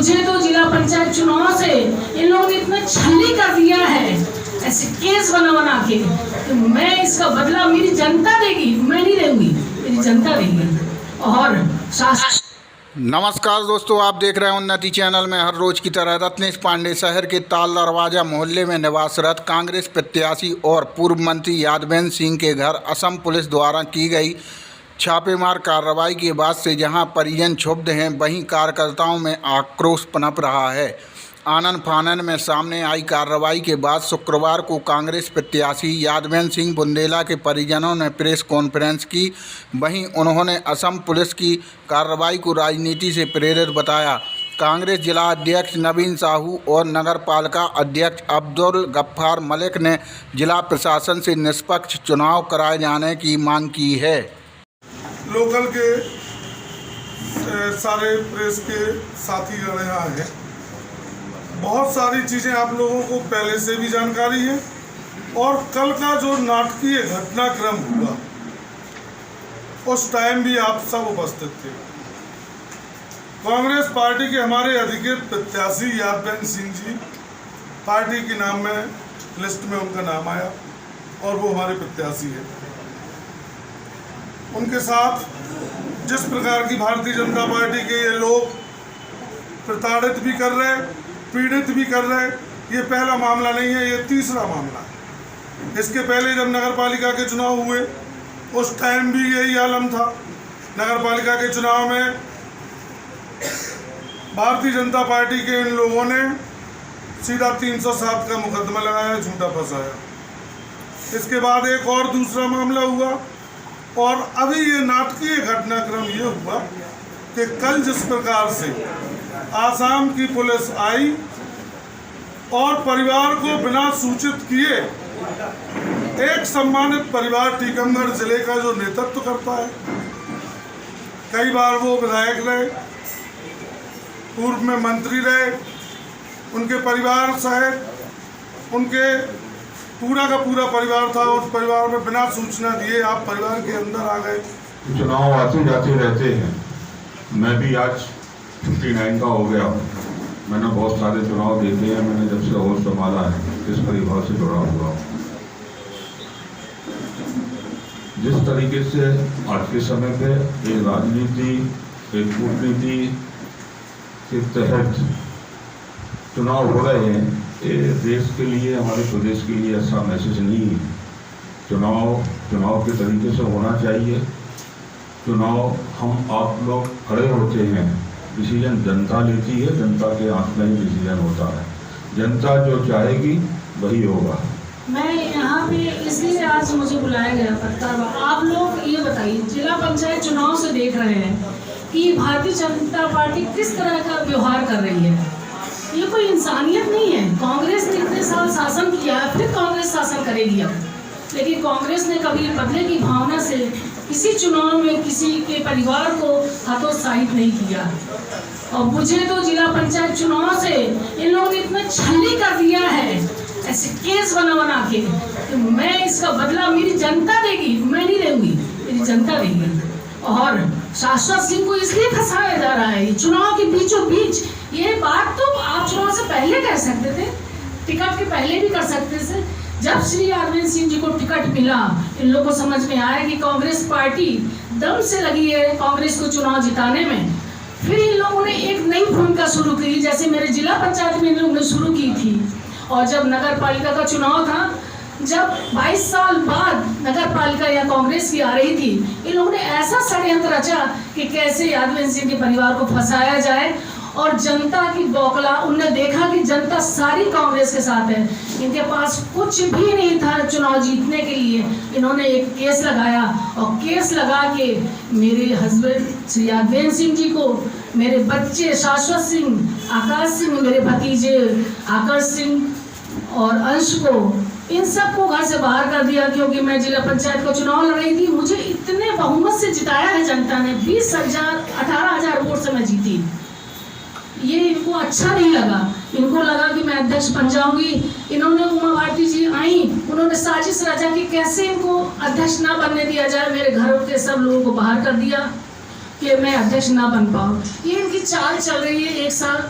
मुझे तो जिला पंचायत चुनाव से इन लोगों ने इतना छल्ली कर दिया है, ऐसे केस बना के, तो मैं इसका बदला मेरी जनता देगी, मैं नहीं दूंगी, मेरी जनता देगी। और नमस्कार दोस्तों, आप देख रहे हैं उन्नति चैनल में। हर रोज की तरह रत्नेश पांडे शहर के ताल दरवाजा मोहल्ले में निवासरत कांग्रेस प्रत्याशी और पूर्व मंत्री यादवेंद्र सिंह के घर असम पुलिस द्वारा की गई छापेमार कार्रवाई के बाद से जहां परिजन क्षुब्ध हैं, वहीं कार्यकर्ताओं में आक्रोश पनप रहा है। आनन फानन में सामने आई कार्रवाई के बाद शुक्रवार को कांग्रेस प्रत्याशी यादवेंद्र सिंह बुंदेला के परिजनों ने प्रेस कॉन्फ्रेंस की। वहीं उन्होंने असम पुलिस की कार्रवाई को राजनीति से प्रेरित बताया। कांग्रेस जिला अध्यक्ष नवीन साहू और नगर पालिका अध्यक्ष अब्दुल गफ्फार मलिक ने जिला प्रशासन से निष्पक्ष चुनाव कराए जाने की मांग की है। लोकल के सारे प्रेस के साथी यहाँ हैं। बहुत सारी चीज़ें आप लोगों को पहले से भी जानकारी है और कल का जो नाटकीय घटनाक्रम हुआ उस टाइम भी आप सब उपस्थित थे। कांग्रेस पार्टी के हमारे अधिकृत प्रत्याशी यादवेंद्र सिंह जी, पार्टी के नाम में लिस्ट में उनका नाम आया और वो हमारे प्रत्याशी है। उनके साथ जिस प्रकार की भारतीय जनता पार्टी के ये लोग प्रताड़ित भी कर रहे, पीड़ित भी कर रहे, ये पहला मामला नहीं है, ये तीसरा मामला है। इसके पहले जब नगर पालिका के चुनाव हुए उस टाइम भी यही आलम था। नगर पालिका के चुनाव में भारतीय जनता पार्टी के इन लोगों ने सीधा 307 का मुकदमा लगाया, झूठा फंसाया। इसके बाद एक और दूसरा मामला हुआ और अभी ये नाटकीय घटनाक्रम ये हुआ कि कल जिस प्रकार से आसाम की पुलिस आई और परिवार को बिना सूचित किए, एक सम्मानित परिवार टीकमगढ़ जिले का जो नेतृत्व करता है, कई बार वो विधायक रहे, पूर्व में मंत्री रहे, उनके परिवार सहित उनके पूरा का पूरा परिवार था, उस परिवार में बिना सूचना दिए आप परिवार के अंदर आ गए। चुनाव आते जाते रहते हैं। मैं भी आज 59 का हो गया हूँ। मैंने बहुत सारे चुनाव देखे हैं। मैंने जब से होश संभाला है इस परिवार से जुड़ा हुआ हूँ। जिस तरीके से आज के समय पे एक राजनीति, एक कूटनीति के तहत चुनाव हो रहे हैं, ये देश के लिए, हमारे प्रदेश के लिए अच्छा मैसेज नहीं है। चुनाव के तरीके से होना चाहिए। चुनाव हम आप लोग खड़े होते हैं, डिसीजन जनता लेती है, जनता के हाथ में ही डिसीजन होता है। जनता जो चाहेगी वही होगा। मैं यहाँ पे इसलिए आज मुझे बुलाया गया पत्रकार। आप लोग ये बताइए, जिला पंचायत चुनाव से देख रहे हैं कि भारतीय जनता पार्टी किस तरह का व्यवहार कर रही है। ये कोई इंसानियत नहीं है। कांग्रेस ने इतने साल शासन किया, फिर कांग्रेस शासन करेगी अब, लेकिन कांग्रेस ने कभी बदले की भावना से किसी चुनाव में किसी के परिवार को हतोत्साहित नहीं किया। और मुझे तो जिला पंचायत चुनाव से इन लोगों ने इतना छल्ली कर दिया है, ऐसे केस बना के, तो मैं इसका बदला मेरी जनता देगी, मैं नहीं दूंगी, मेरी जनता देगी। और शाश्वत सिंह को इसलिए फंसाया जा रहा है चुनाव के बीचों बीच। ये बात तो आप चुनाव से पहले कह सकते थे, टिकट के पहले भी कर सकते थे। जब श्री यादवेंद्र सिंह जी को टिकट मिला, इन लोगों को समझ में आया कि कांग्रेस पार्टी दम से लगी है कांग्रेस को चुनाव जिताने में। फिर इन लोगों ने एक नई भूमिका शुरू की, जैसे मेरे जिला पंचायत में इन लोगों ने शुरू की थी। और जब नगर पालिका का चुनाव था, जब 22 साल बाद नगर पालिका या कांग्रेस की आ रही थी, इन लोगों ने ऐसा षड्यंत्र रचा कि कैसे यादवेंद्र सिंह के परिवार को फंसाया जाए। और जनता की बौखला, उनने देखा कि जनता सारी कांग्रेस के साथ है, इनके पास कुछ भी नहीं था चुनाव जीतने के लिए। इन्होंने एक केस लगाया और केस लगा के मेरे हस्बैंड श्री यादवेंद्र सिंह जी को, मेरे बच्चे शाश्वत सिंह, आकाश सिंह, मेरे भतीजे आकर्ष सिंह और अंश को, इन सबको घर से बाहर कर दिया। क्योंकि मैं जिला पंचायत का चुनाव लड़ रही थी, मुझे इतने बहुमत से जिताया है जनता ने, 18,000 वोट से मैं जीती। ये इनको अच्छा नहीं लगा, इनको लगा कि मैं अध्यक्ष बन जाऊंगी। इन्होंने, उमा भारती जी आई, उन्होंने साजिश रचा कि कैसे इनको अध्यक्ष ना बनने दिया जाए। मेरे घर के सब लोगों को बाहर कर दिया कि मैं अध्यक्ष ना बन पाऊँ। ये इनकी चाल चल रही है 1 साल।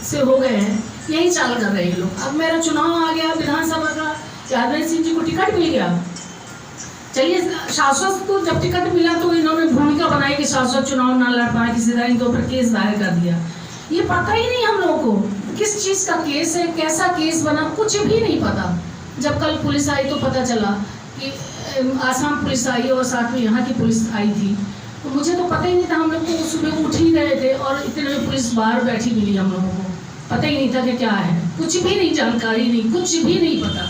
से हो गए हैं, यही चाल कर रहे हैं लोग। अब मेरा चुनाव आ गया विधानसभा का, यादव सिंह जी को टिकट मिल गया, चलिए शाश्वत को जब टिकट मिला तो इन्होंने भूमिका बनाई कि शाश्वत चुनाव ना लड़ पाए, किसी तरह इनके ऊपर केस दायर कर दिया। ये पता ही नहीं हम लोगों को किस चीज़ का केस है, कैसा केस बना, कुछ भी नहीं पता। जब कल पुलिस आई तो पता चला कि आसाम पुलिस आई और साथ में यहाँ की पुलिस आई थी, तो मुझे तो पता ही नहीं था। हम लोग तो सुबह उठ ही रहे थे और इतने में पुलिस बाहर बैठी मिली, हम लोगों को पता ही नहीं था कि क्या है, कुछ भी नहीं, जानकारी नहीं, कुछ भी नहीं पता।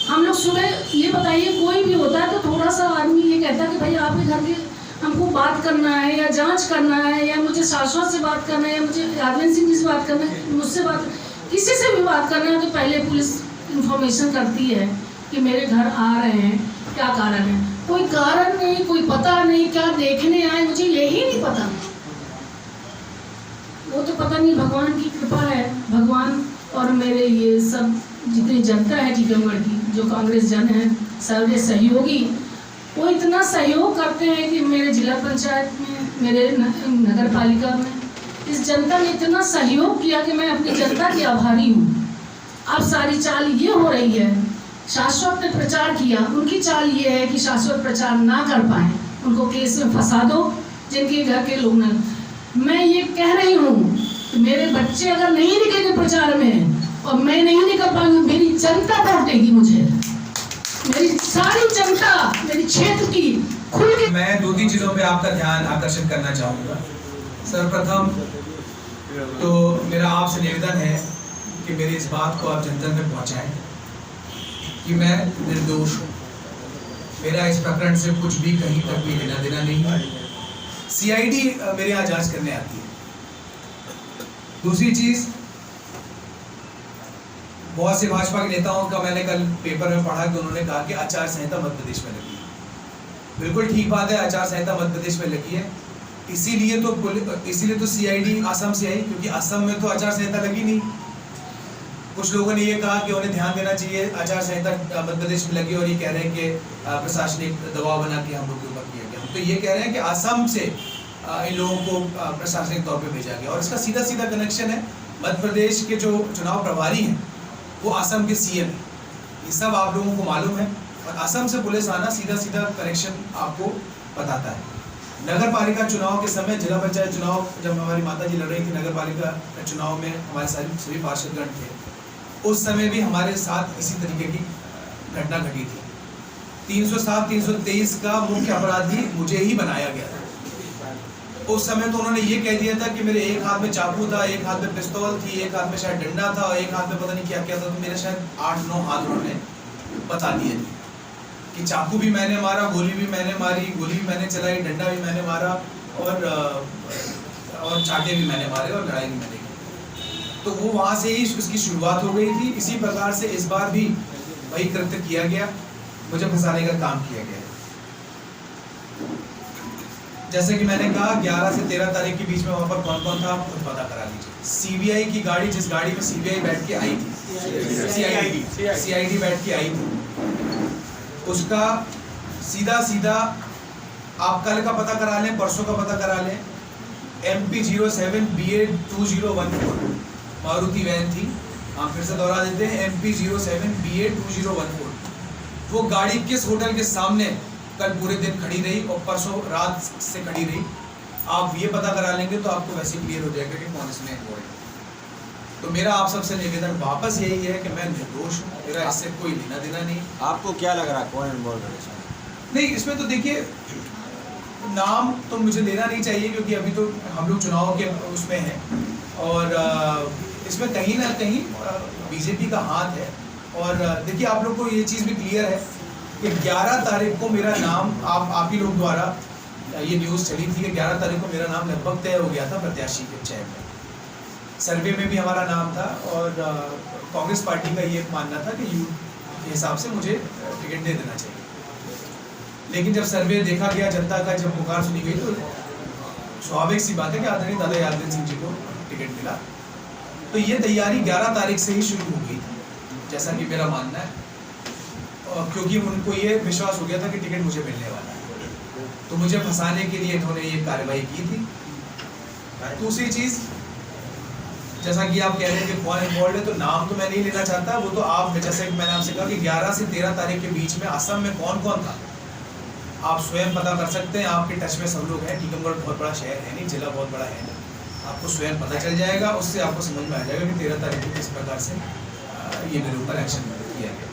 हम लोग सुबह ये बताइए, कोई भी होता है तो थोड़ा सा आदमी ये कहता है कि भाई आपके घर के हमको बात करना है या जांच करना है या मुझे शाश्वत से बात करना है या मुझे यादव सिंह जी से बात करना है, मुझसे बात, किसी से भी बात करना है तो पहले पुलिस इंफॉर्मेशन करती है कि मेरे घर आ रहे हैं, क्या कारण है। कोई कारण नहीं, कोई पता नहीं, क्या देखने आए, मुझे यही नहीं पता। वो तो पता नहीं, भगवान की कृपा है, भगवान और मेरे ये सब जितनी जनता है टीकमगढ़ की, जो कांग्रेस जन है, सारे सहयोगी, वो इतना सहयोग करते हैं कि मेरे जिला पंचायत में, मेरे नगर पालिका में इस जनता ने इतना सहयोग किया कि मैं अपनी जनता की आभारी हूँ। अब सारी चाल ये हो रही है, शाश्वत ने प्रचार किया, उनकी चाल ये है कि शाश्वत प्रचार ना कर पाए, उनको केस में फंसा दो, जिनके घर के लोग न। मैं ये कह रही हूँ कि मेरे बच्चे अगर नहीं निकलेंगे प्रचार में और मैं नहीं निकल पाऊंगी, मेरी जनता वोट देगी मुझे, मेरी सारी जनता, मेरी क्षेत्र की खुल के। मैं 2-3 चीज़ों पे आपका ध्यान आकर्षित करना चाहूँगा। सर्वप्रथम तो मेरा आपसे निवेदन है कि मेरी इस बात को आप जनता में पहुँचाएं कि मैं निर्दोष हूँ, मेरा इस प्रकरण से कुछ भी कहीं तक भी लेना देना नहीं है। सीआईडी मेरे यहाँ जांच करने आती है। दूसरी चीज़, बहुत से भाजपा के नेताओं का मैंने कल पेपर में पढ़ा कि उन्होंने कहा कि आचार संहिता मध्य प्रदेश में लगी है। बिल्कुल ठीक बात है, आचार संहिता मध्य प्रदेश में लगी है, इसीलिए तो सीआईडी असम से आई, क्योंकि असम में तो आचार संहिता लगी नहीं। कुछ लोगों ने ये कहा कि उन्हें ध्यान देना चाहिए, आचार संहिता मध्य प्रदेश में लगी और ये कह रहे हैं कि प्रशासनिक दबाव बना के हम लोग के ऊपर किया गया। तो ये कह रहे हैं कि असम से इन लोगों को प्रशासनिक तौर पे भेजा गया और इसका सीधा सीधा कनेक्शन है। मध्य प्रदेश के जो चुनाव प्रभारी हैं वो असम के सीएम है, ये सब आप लोगों को मालूम है, और असम से पुलिस आना सीधा सीधा कनेक्शन आपको बताता है। नगर पालिका चुनाव के समय, जिला पंचायत चुनाव जब हमारी माता जी लड़ रही थी, नगर पालिका चुनाव में हमारे सभी पार्षदगण थे, उस समय भी हमारे साथ इसी तरीके की घटना घटी थी। 307-323 का मुख्य अपराधी मुझे ही बनाया गया था। उस समय तो उन्होंने ये कह दिया था कि मेरे एक हाथ में चाकू था, एक हाथ में पिस्तौल थी, एक हाथ में शायद डंडा था और एक हाथ में पता नहीं क्या क्या था। तो मेरे शायद 8-9 हाथ उन्होंने बता दिए थे कि चाकू भी मैंने मारा, गोली भी मैंने मारी, गोली भी मैंने चलाई, डंडा भी मैंने मारा और चाटे भी मैंने मारे और लड़ाई भी मैंने की। तो वो वहाँ से ही उसकी शुरुआत हो गई थी। इसी प्रकार से इस बार भी वही कृत्य किया गया, मुझे फंसाने का काम किया गया। जैसे कि मैंने कहा 11 से 13 तारीख के बीच में वहाँ पर कौन कौन था आप खुद पता करा लीजिए। सीबीआई की गाड़ी, जिस गाड़ी में सीबीआई बैठ के आई थी, सीआईडी बैठ के आई थी, उसका सीधा आप कल का पता करा लें, परसों का पता करा लें, MP07 BA 2014 मारुति वैन थी। हम फिर से दोहरा देते हैं, MP07 BA 2014। वो गाड़ी किस होटल के सामने कल पूरे दिन खड़ी रही और परसों रात से खड़ी रही, आप ये पता करा लेंगे तो आपको वैसे क्लियर हो जाएगा कि कौन इसमें इन्वॉल्व है। तो मेरा आप सबसे निवेदन वापस यही है कि मैं निर्दोष हूँ, मेरा इससे कोई लेना देना नहीं। आपको क्या लग रहा है कौन इन्वॉल्व है इसमें? नहीं, इसमें तो देखिए नाम तो मुझे लेना नहीं चाहिए क्योंकि अभी तो हम लोग चुनाव के उसमें हैं और इसमें कहीं ना कहीं बीजेपी का हाथ है। और देखिए आप लोग को ये चीज़ भी क्लियर है कि 11 तारीख को मेरा नाम आप ही लोग द्वारा ये न्यूज़ चली थी कि 11 तारीख को मेरा नाम लगभग तय हो गया था प्रत्याशी के चयन में। सर्वे में भी हमारा नाम था और कांग्रेस पार्टी का ये मानना था कि यू के हिसाब से मुझे टिकट दे देना चाहिए। लेकिन जब सर्वे देखा गया, जनता का जब पुकार सुनी गई, तो स्वाभाविक सी बात है कि आदरणीय दादा यादव सिंह जी को टिकट मिला। तो ये तैयारी 11 तारीख से ही शुरू हो गई थी, जैसा कि मेरा मानना है, क्योंकि उनको ये विश्वास हो गया था कि टिकट मुझे मिलने वाला है। तो मुझे फंसाने के लिए इन्होंने ये कार्रवाई की थी। दूसरी चीज़, जैसा कि आप कह रहे हैं कि कौन इन्वॉल्व है, तो नाम तो मैं नहीं लेना चाहता, वो तो आप, जैसे कि मैंने आपसे कहा कि 11 से 13 तारीख के बीच में असम में कौन कौन था आप स्वयं पता कर सकते हैं। आपके टच में सब लोग हैं, टीकमगढ़ बहुत बड़ा शहर है नहीं, जिला बहुत बड़ा है नहीं, आपको स्वयं पता चल जाएगा, उससे आपको समझ में आ जाएगा कि 13 तारीख को किस प्रकार से ये मेरे ऊपर एक्शन किया गया।